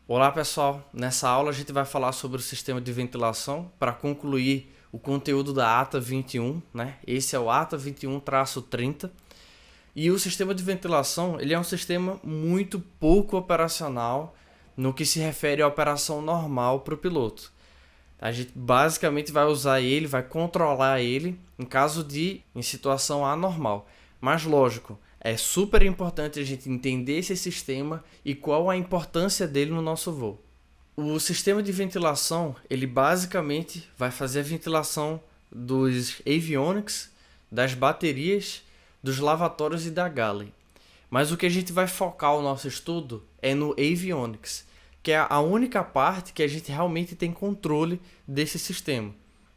Olá pessoal, nessa aula a gente vai falar sobre o sistema de ventilação para concluir o conteúdo da ATA 21, né? Esse é o ATA 21-30 e o sistema de ventilação ele é um sistema muito pouco operacional no que se refere à operação normal para o piloto. A gente basicamente vai usar ele, vai controlar ele em situação anormal. Mas lógico, é super importante a gente entender esse sistema e qual a importância dele no nosso voo. O sistema de ventilação, ele basicamente vai fazer a ventilação dos avionics, das baterias, dos lavatórios e da galley. Mas o que a gente vai focar o nosso estudo é no avionics, que é a única parte que a gente realmente tem controle desse sistema.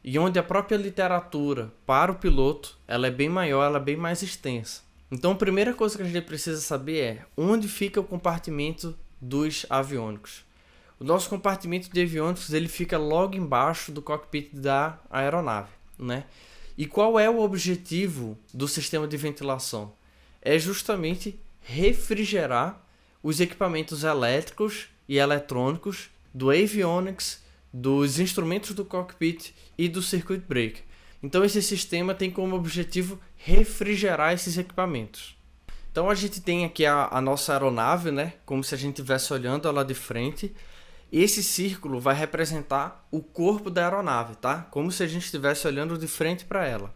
E onde a própria literatura para o piloto ela é bem maior, ela é bem mais extensa. Então a primeira coisa que a gente precisa saber é onde fica o compartimento dos aviônicos. O nosso compartimento de aviônicos ele fica logo embaixo do cockpit da aeronave, né? E qual é o objetivo do sistema de ventilação? É justamente refrigerar os equipamentos elétricos e eletrônicos do avionics, dos instrumentos do cockpit e do circuit breaker. Então esse sistema tem como objetivo refrigerar esses equipamentos. Então a gente tem aqui a nossa aeronave, né? Como se a gente estivesse olhando ela de frente. Esse círculo vai representar o corpo da aeronave, tá? Como se a gente estivesse olhando de frente para ela.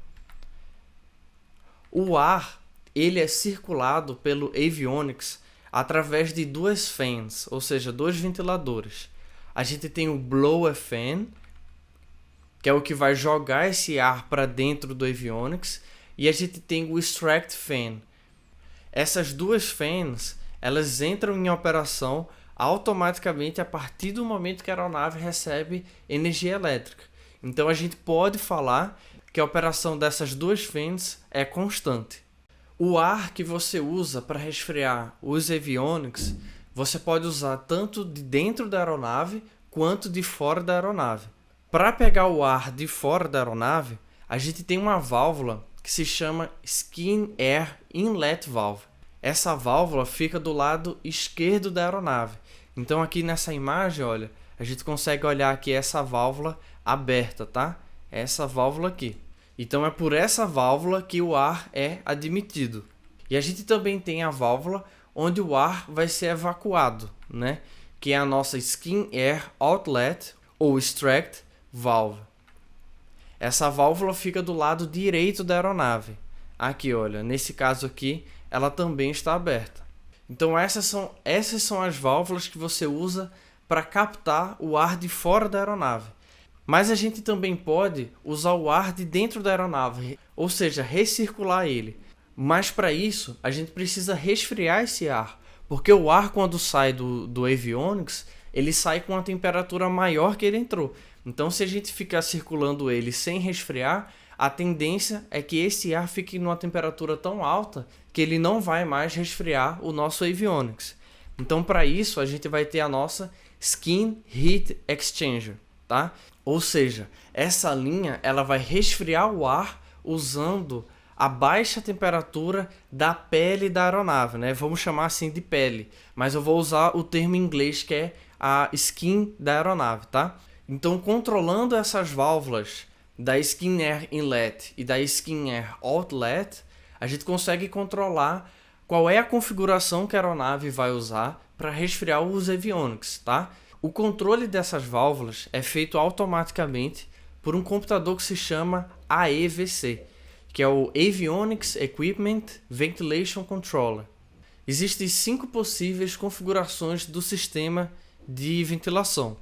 O ar, ele é circulado pelo avionics através de duas fans, ou seja, dois ventiladores. A gente tem o blower fan, que é o que vai jogar esse ar para dentro do avionics, e a gente tem o extract fan. Essas duas fans, elas entram em operação automaticamente a partir do momento que a aeronave recebe energia elétrica. Então a gente pode falar que a operação dessas duas fans é constante. O ar que você usa para resfriar os avionics, você pode usar tanto de dentro da aeronave quanto de fora da aeronave. Para pegar o ar de fora da aeronave, a gente tem uma válvula que se chama Skin Air Inlet Valve. Essa válvula fica do lado esquerdo da aeronave. Então aqui nessa imagem, olha, a gente consegue olhar aqui essa válvula aberta, tá? Essa válvula aqui. Então é por essa válvula que o ar é admitido. E a gente também tem a válvula onde o ar vai ser evacuado, né? Que é a nossa Skin Air Outlet ou Extract Valve. Essa válvula fica do lado direito da aeronave. Aqui, olha, nesse caso aqui, ela também está aberta. Então essas são as válvulas que você usa para captar o ar de fora da aeronave. Mas a gente também pode usar o ar de dentro da aeronave, ou seja, recircular ele. Mas para isso, a gente precisa resfriar esse ar, porque o ar quando sai do avionics, ele sai com uma temperatura maior que ele entrou. Então se a gente ficar circulando ele sem resfriar, a tendência é que esse ar fique numa temperatura tão alta que ele não vai mais resfriar o nosso avionics. Então para isso, a gente vai ter a nossa Skin Heat Exchanger, tá? Ou seja, essa linha ela vai resfriar o ar usando a baixa temperatura da pele da aeronave, né? Vamos chamar assim de pele, mas eu vou usar o termo em inglês que é a skin da aeronave, tá? Então, controlando essas válvulas da Skin Air Inlet e da Skin Air Outlet, a gente consegue controlar qual é a configuração que a aeronave vai usar para resfriar os avionics, tá? O controle dessas válvulas é feito automaticamente por um computador que se chama AEVC, que é o Avionics Equipment Ventilation Controller. Existem 5 possíveis configurações do sistema de ventilação.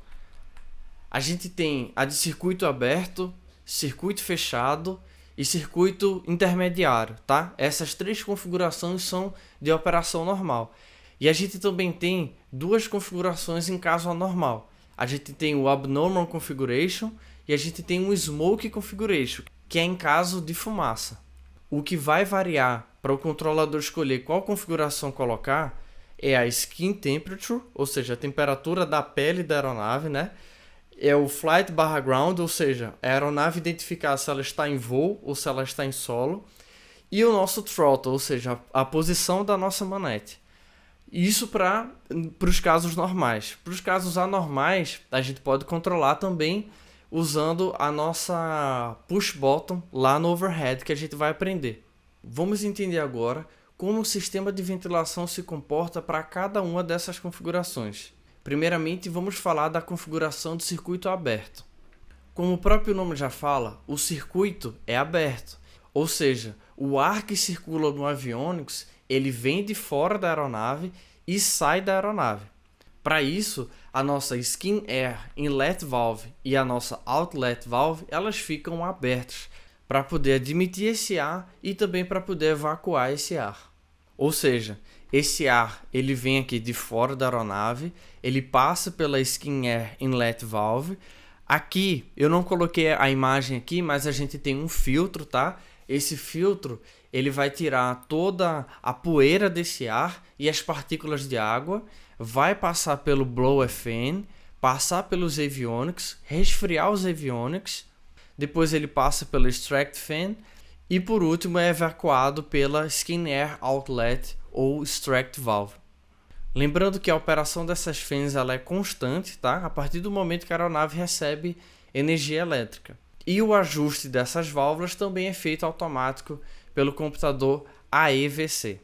A gente tem a de circuito aberto, circuito fechado e circuito intermediário, tá? Essas 3 configurações são de operação normal. E a gente também tem 2 configurações em caso anormal. A gente tem o Abnormal Configuration e a gente tem o Smoke Configuration, que é em caso de fumaça. O que vai variar para o controlador escolher qual configuração colocar é a Skin Temperature, ou seja, a temperatura da pele da aeronave, né? É o Flight barra Ground, ou seja, a aeronave identificar se ela está em voo ou se ela está em solo. E o nosso Throttle, ou seja, a posição da nossa manete. Isso para os casos normais. Para os casos anormais, a gente pode controlar também usando a nossa push button lá no overhead que a gente vai aprender. Vamos entender agora como o sistema de ventilação se comporta para cada uma dessas configurações. Primeiramente, vamos falar da configuração do circuito aberto. Como o próprio nome já fala, o circuito é aberto, ou seja, o ar que circula no avionics ele vem de fora da aeronave e sai da aeronave. Para isso, a nossa Skin Air Inlet Valve e a nossa Outlet Valve elas ficam abertas para poder admitir esse ar e também para poder evacuar esse ar. Ou seja, esse ar ele vem aqui de fora da aeronave, ele passa pela Skin Air Inlet Valve. Aqui eu não coloquei a imagem aqui, mas a gente tem um filtro, tá? Esse filtro ele vai tirar toda a poeira desse ar e as partículas de água, vai passar pelo blower fan, passar pelos avionics, resfriar os avionics, depois ele passa pelo extract fan e por último é evacuado pela Skin Air Outlet ou extract valve. Lembrando que a operação dessas fans ela é constante, tá? A partir do momento que a aeronave recebe energia elétrica. E o ajuste dessas válvulas também é feito automático pelo computador AEVC.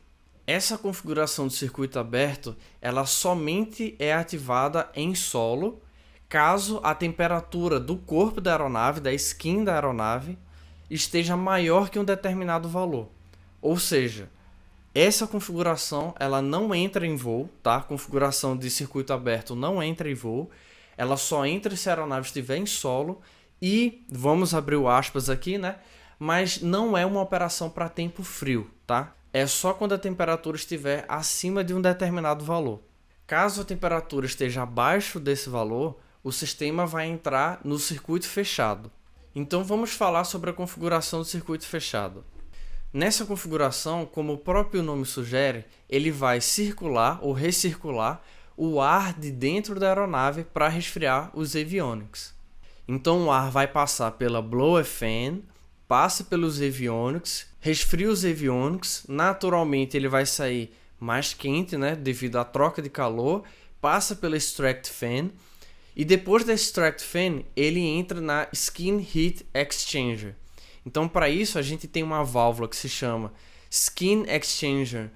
Essa configuração do circuito aberto, ela somente é ativada em solo, caso a temperatura do corpo da aeronave, da skin da aeronave, esteja maior que um determinado valor. Ou seja, essa configuração ela não entra em voo, tá? A configuração de circuito aberto não entra em voo, ela só entra se a aeronave estiver em solo e, vamos abrir o aspas aqui, né? Mas não é uma operação para tempo frio, tá? É só quando a temperatura estiver acima de um determinado valor. Caso a temperatura esteja abaixo desse valor, o sistema vai entrar no circuito fechado. Então vamos falar sobre a configuração do circuito fechado. Nessa configuração, como o próprio nome sugere, ele vai circular ou recircular o ar de dentro da aeronave para resfriar os avionics. Então o ar vai passar pela blower fan, passa pelos avionics, resfria os avionics, naturalmente ele vai sair mais quente, né, devido à troca de calor, passa pela extract fan e depois da extract fan ele entra na skin heat exchanger. Então para isso a gente tem uma válvula que se chama Skin Exchanger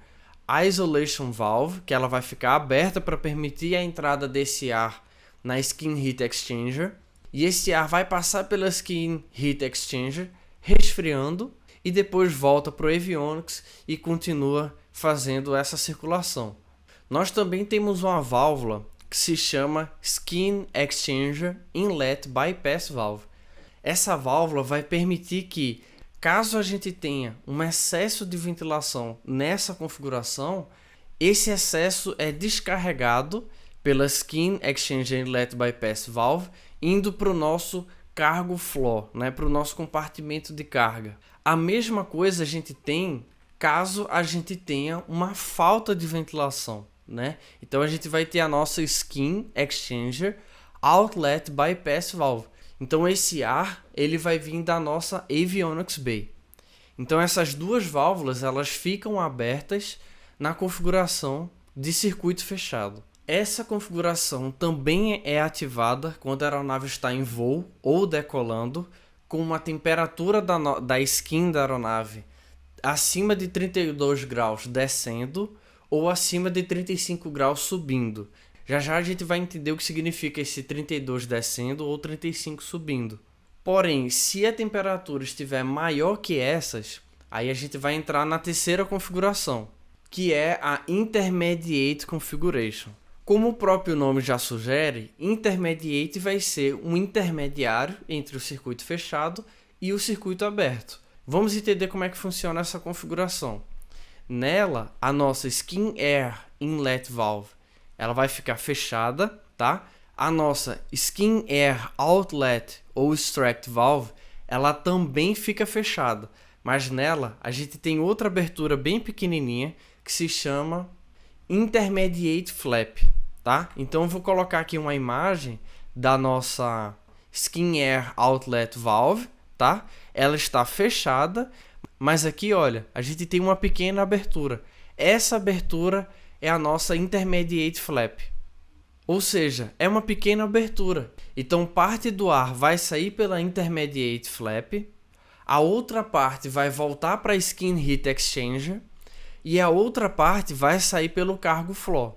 Isolation Valve, que ela vai ficar aberta para permitir a entrada desse ar na Skin Heat Exchanger. E esse ar vai passar pela Skin Heat Exchanger, resfriando, e depois volta para o avionics e continua fazendo essa circulação. Nós também temos uma válvula que se chama Skin Exchanger Inlet Bypass Valve. Essa válvula vai permitir que, caso a gente tenha um excesso de ventilação nessa configuração, esse excesso é descarregado pela Skin Exchanger Inlet Bypass Valve, indo para o nosso cargo floor, né, para o nosso compartimento de carga. A mesma coisa a gente tem caso a gente tenha uma falta de ventilação, né? Então a gente vai ter a nossa Skin Exchanger Outlet Bypass Valve. Então esse ar ele vai vir da nossa avionics bay. Então essas duas válvulas elas ficam abertas na configuração de circuito fechado. Essa configuração também é ativada quando a aeronave está em voo ou decolando, com uma temperatura da skin da aeronave acima de 32 graus descendo ou acima de 35 graus subindo. Já já a gente vai entender o que significa esse 32 descendo ou 35 subindo. Porém, se a temperatura estiver maior que essas, aí a gente vai entrar na terceira configuração, que é a Intermediate Configuration. Como o próprio nome já sugere, Intermediate vai ser um intermediário entre o circuito fechado e o circuito aberto. Vamos entender como é que funciona essa configuração. Nela, a nossa Skin Air Inlet Valve ela vai ficar fechada, tá? A nossa Skin Air Outlet ou Extract Valve, ela também fica fechada, mas nela a gente tem outra abertura bem pequenininha que se chama Intermediate Flap, tá? Então eu vou colocar aqui uma imagem da nossa Skin Air Outlet Valve, tá? Ela está fechada, mas aqui, olha, a gente tem uma pequena abertura. Essa abertura é a nossa Intermediate Flap. Ou seja, é uma pequena abertura. Então parte do ar vai sair pela Intermediate Flap, a outra parte vai voltar para a Skin Heat Exchanger e a outra parte vai sair pelo Cargo Floor.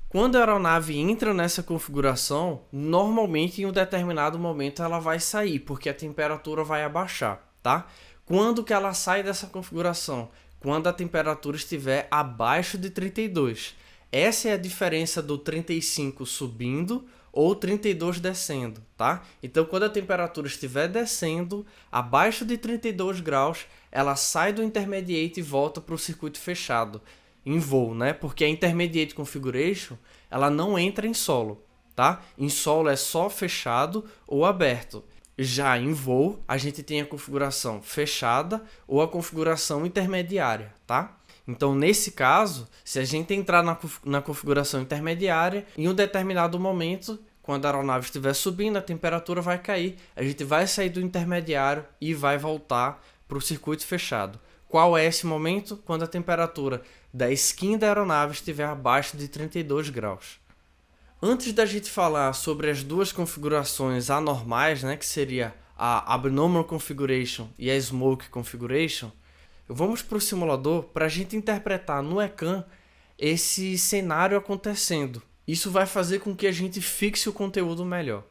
Quando a aeronave entra nessa configuração, normalmente em um determinado momento ela vai sair, porque a temperatura vai abaixar, tá? Quando que ela sai dessa configuração? Quando a temperatura estiver abaixo de 32. Essa é a diferença do 35 subindo ou 32 descendo, tá? Então, quando a temperatura estiver descendo, abaixo de 32 graus, ela sai do Intermediate e volta para o circuito fechado, em voo, né? Porque a Intermediate Configuration, ela não entra em solo, tá? Em solo é só fechado ou aberto. Já em voo, a gente tem a configuração fechada ou a configuração intermediária, tá? Então, nesse caso, se a gente entrar na configuração intermediária, em um determinado momento, quando a aeronave estiver subindo, a temperatura vai cair, a gente vai sair do intermediário e vai voltar para o circuito fechado. Qual é esse momento? Quando a temperatura da skin da aeronave estiver abaixo de 32 graus. Antes da gente falar sobre as duas configurações anormais, né, que seria a Abnormal Configuration e a Smoke Configuration, vamos para o simulador para a gente interpretar no ECAN esse cenário acontecendo. Isso vai fazer com que a gente fixe o conteúdo melhor.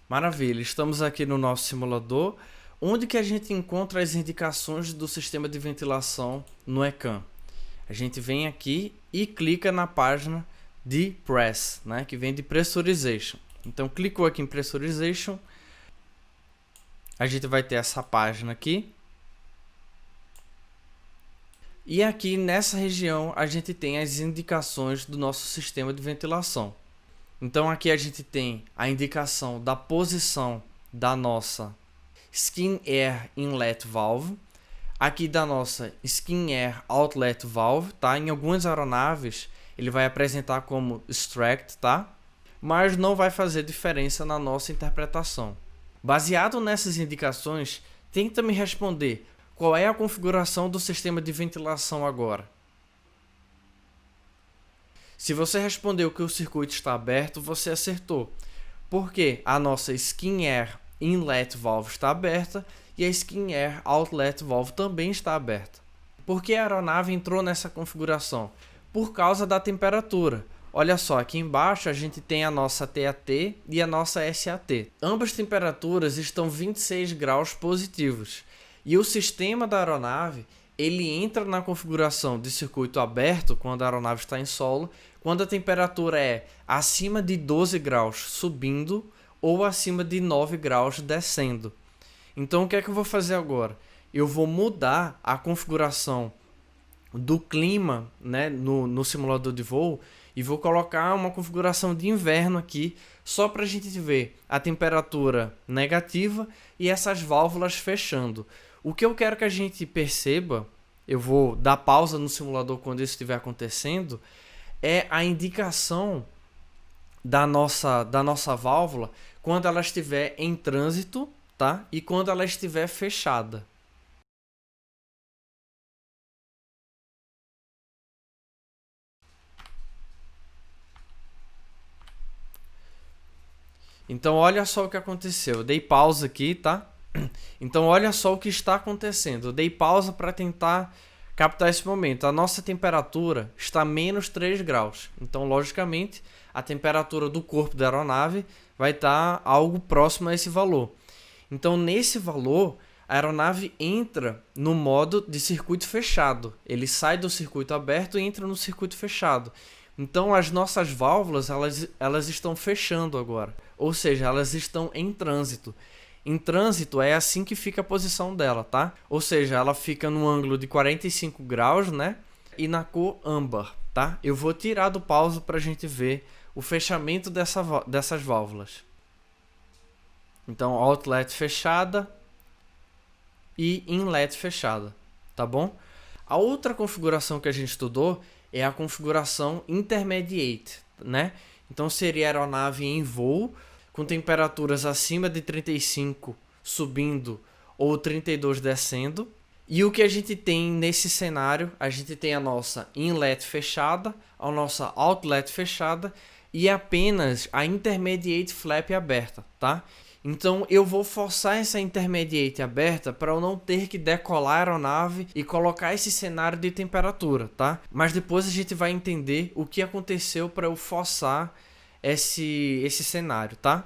Maravilha, estamos aqui no nosso simulador, onde que a gente encontra as indicações do sistema de ventilação no ECAN. A gente vem aqui e clica na página de Press, né, que vem de Pressurization. Então, clicou aqui em Pressurization, a gente vai ter essa página aqui. E aqui nessa região a gente tem as indicações do nosso sistema de ventilação. Então aqui a gente tem a indicação da posição da nossa Skin Air Inlet Valve, aqui da nossa Skin Air Outlet Valve, tá? Em algumas aeronaves ele vai apresentar como Extract, tá? Mas não vai fazer diferença na nossa interpretação. Baseado nessas indicações, tenta me responder qual é a configuração do sistema de ventilação agora. Se você respondeu que o circuito está aberto, você acertou. Porque a nossa Skin Air Inlet Valve está aberta e a Skin Air Outlet Valve também está aberta. Por que a aeronave entrou nessa configuração? Por causa da temperatura. Olha só, aqui embaixo a gente tem a nossa TAT e a nossa SAT. Ambas temperaturas estão 26 graus positivos. E o sistema da aeronave, ele entra na configuração de circuito aberto quando a aeronave está em solo, quando a temperatura é acima de 12 graus subindo ou acima de 9 graus descendo. Então o que é que eu vou fazer agora? Eu vou mudar a configuração do clima, né, no simulador de voo e vou colocar uma configuração de inverno aqui só para a gente ver a temperatura negativa e essas válvulas fechando. O que eu quero que a gente perceba, eu vou dar pausa no simulador quando isso estiver acontecendo, é a indicação da nossa válvula quando ela estiver em trânsito, tá? E quando ela estiver fechada. Então olha só o que aconteceu. Eu dei pausa aqui, tá? Então olha só o que está acontecendo. Eu dei pausa para tentar captar esse momento. A nossa temperatura está menos 3 graus. Então, logicamente, a temperatura do corpo da aeronave vai estar algo próximo a esse valor. Então, nesse valor, a aeronave entra no modo de circuito fechado. Ele sai do circuito aberto e entra no circuito fechado. Então, as nossas válvulas elas estão fechando agora. Ou seja, elas estão em trânsito. Em trânsito é assim que fica a posição dela, tá? Ou seja, ela fica no ângulo de 45 graus, né? E na cor âmbar, tá? Eu vou tirar do pause para a gente ver o fechamento dessas válvulas. Então, outlet fechada e inlet fechada, tá bom? A outra configuração que a gente estudou é a configuração intermediate, né? Então, seria a aeronave em voo com temperaturas acima de 35 subindo ou 32 descendo E o que a gente tem nesse cenário? A gente tem a nossa inlet fechada, a nossa outlet fechada e apenas a intermediate flap aberta, tá? Então eu vou forçar essa intermediate aberta para eu não ter que decolar a aeronave e colocar esse cenário de temperatura, tá? Mas depois a gente vai entender o que aconteceu para eu forçar esse cenário, tá?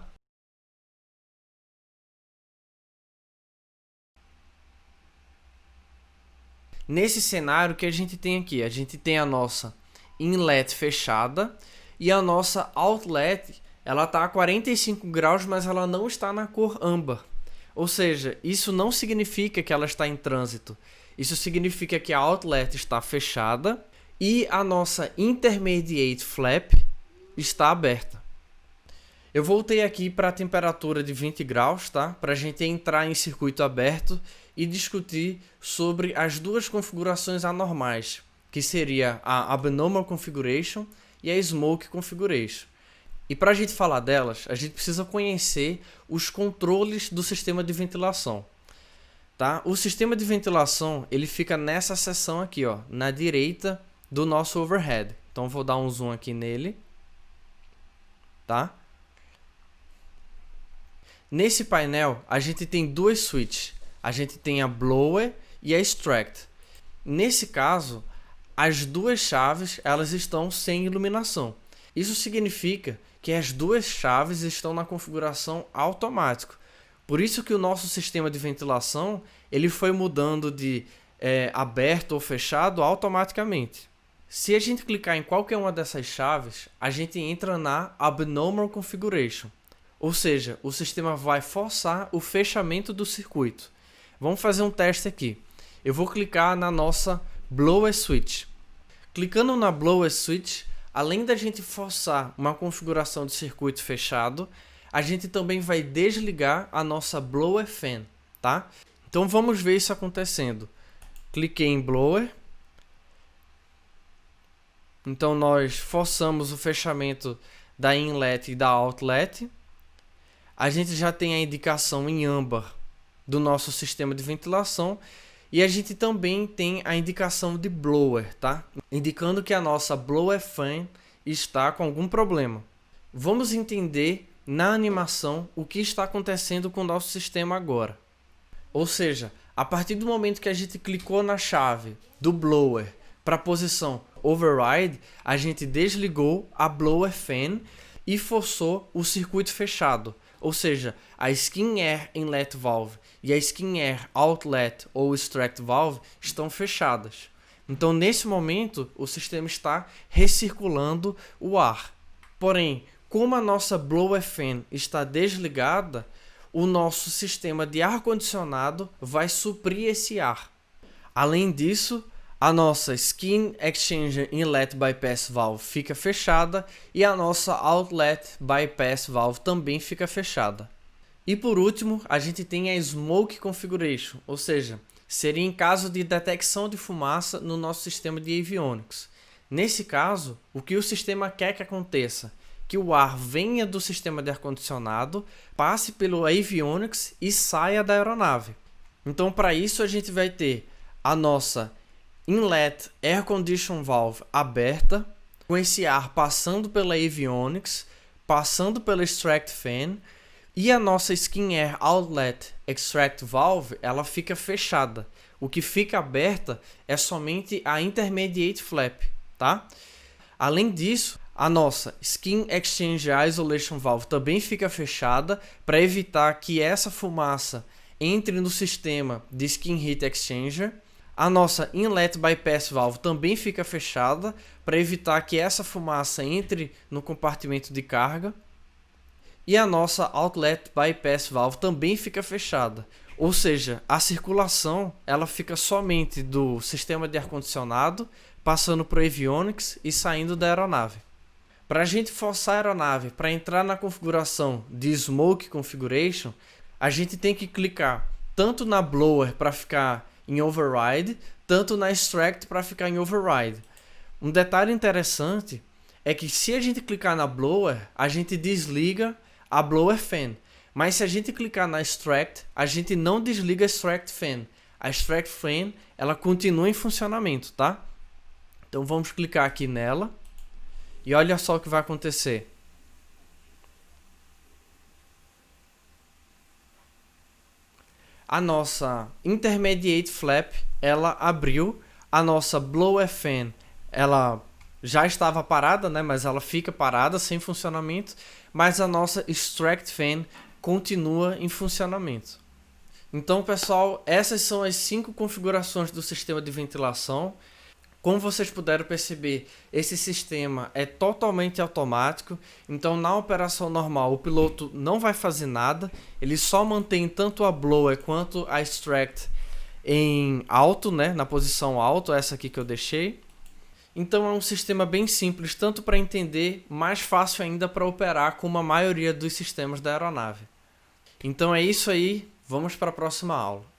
Nesse cenário que a gente tem aqui, a gente tem a nossa inlet fechada e a nossa outlet, ela está a 45 graus, mas ela não está na cor âmbar. Ou seja, isso não significa que ela está em trânsito. Isso significa que a outlet está fechada e a nossa intermediate flap está aberta. Eu voltei aqui para a temperatura de 20 graus, tá? Para a gente entrar em circuito aberto e discutir sobre as duas configurações anormais, que seria a Abnormal Configuration e a Smoke Configuration. E para a gente falar delas, a gente precisa conhecer os controles do sistema de ventilação. Tá? O sistema de ventilação ele fica nessa seção aqui, ó, na direita do nosso overhead. Então vou dar um zoom aqui nele. Tá? Nesse painel, a gente tem duas switches. A gente tem a blower e a extract. Nesse caso, as duas chaves elas estão sem iluminação. Isso significa que as duas chaves estão na configuração automática. Por isso que o nosso sistema de ventilação ele foi mudando de aberto ou fechado automaticamente. Se a gente clicar em qualquer uma dessas chaves, a gente entra na Abnormal Configuration. Ou seja, o sistema vai forçar o fechamento do circuito. Vamos fazer um teste aqui. Eu vou clicar na nossa Blower Switch. Clicando na Blower Switch, além da gente forçar uma configuração de circuito fechado, a gente também vai desligar a nossa Blower Fan, tá? Então vamos ver isso acontecendo. Cliquei em Blower. Então nós forçamos o fechamento da inlet e da outlet. A gente já tem a indicação em âmbar do nosso sistema de ventilação e a gente também tem a indicação de blower, tá? Indicando que a nossa blower fan está com algum problema. Vamos entender na animação o que está acontecendo com o nosso sistema agora. Ou seja, a partir do momento que a gente clicou na chave do blower para a posição override, a gente desligou a blower fan e forçou o circuito fechado. Ou seja, a Skin Air Inlet Valve e a Skin Air Outlet ou Extract Valve estão fechadas. Então, nesse momento, o sistema está recirculando o ar. Porém, como a nossa Blower Fan está desligada, o nosso sistema de ar-condicionado vai suprir esse ar. Além disso, a nossa Skin Exchanger Inlet Bypass Valve fica fechada e a nossa Outlet Bypass Valve também fica fechada. E por último, a gente tem a Smoke Configuration, ou seja, seria em caso de detecção de fumaça no nosso sistema de avionics. Nesse caso, o que o sistema quer que aconteça? Que o ar venha do sistema de ar-condicionado, passe pelo avionics e saia da aeronave. Então, para isso, a gente vai ter a nossa Inlet Air Condition Valve aberta, com esse ar passando pela avionics, passando pela Extract Fan, e a nossa Skin Air Outlet Extract Valve ela fica fechada. O que fica aberta é somente a Intermediate Flap, tá? Além disso, a nossa Skin Exchange Isolation Valve também fica fechada para evitar que essa fumaça entre no sistema de Skin Heat Exchanger. A nossa Inlet Bypass Valve também fica fechada para evitar que essa fumaça entre no compartimento de carga. E a nossa Outlet Bypass Valve também fica fechada. Ou seja, a circulação ela fica somente do sistema de ar-condicionado, passando para o avionics e saindo da aeronave. Para a gente forçar a aeronave para entrar na configuração de Smoke Configuration, a gente tem que clicar tanto na Blower para ficar em Override, tanto na Extract para ficar em Override. Um detalhe interessante é que se a gente clicar na Blower, a gente desliga a Blower Fan. Mas se a gente clicar na Extract, a gente não desliga a Extract Fan. a extract fan ela continua em funcionamento, tá? Então vamos clicar aqui nela e olha só o que vai acontecer. A nossa intermediate flap ela abriu, a nossa blower fan ela já estava parada, né, mas ela fica parada sem funcionamento, mas a nossa extract fan continua em funcionamento. Então, pessoal, essas são as 5 configurações do sistema de ventilação. Como vocês puderam perceber, esse sistema é totalmente automático, então na operação normal o piloto não vai fazer nada, ele só mantém tanto a blower quanto a extract em alto, né, na posição alto, essa aqui que eu deixei. Então é um sistema bem simples, tanto para entender, mais fácil ainda para operar como a maioria dos sistemas da aeronave. Então é isso aí, vamos para a próxima aula.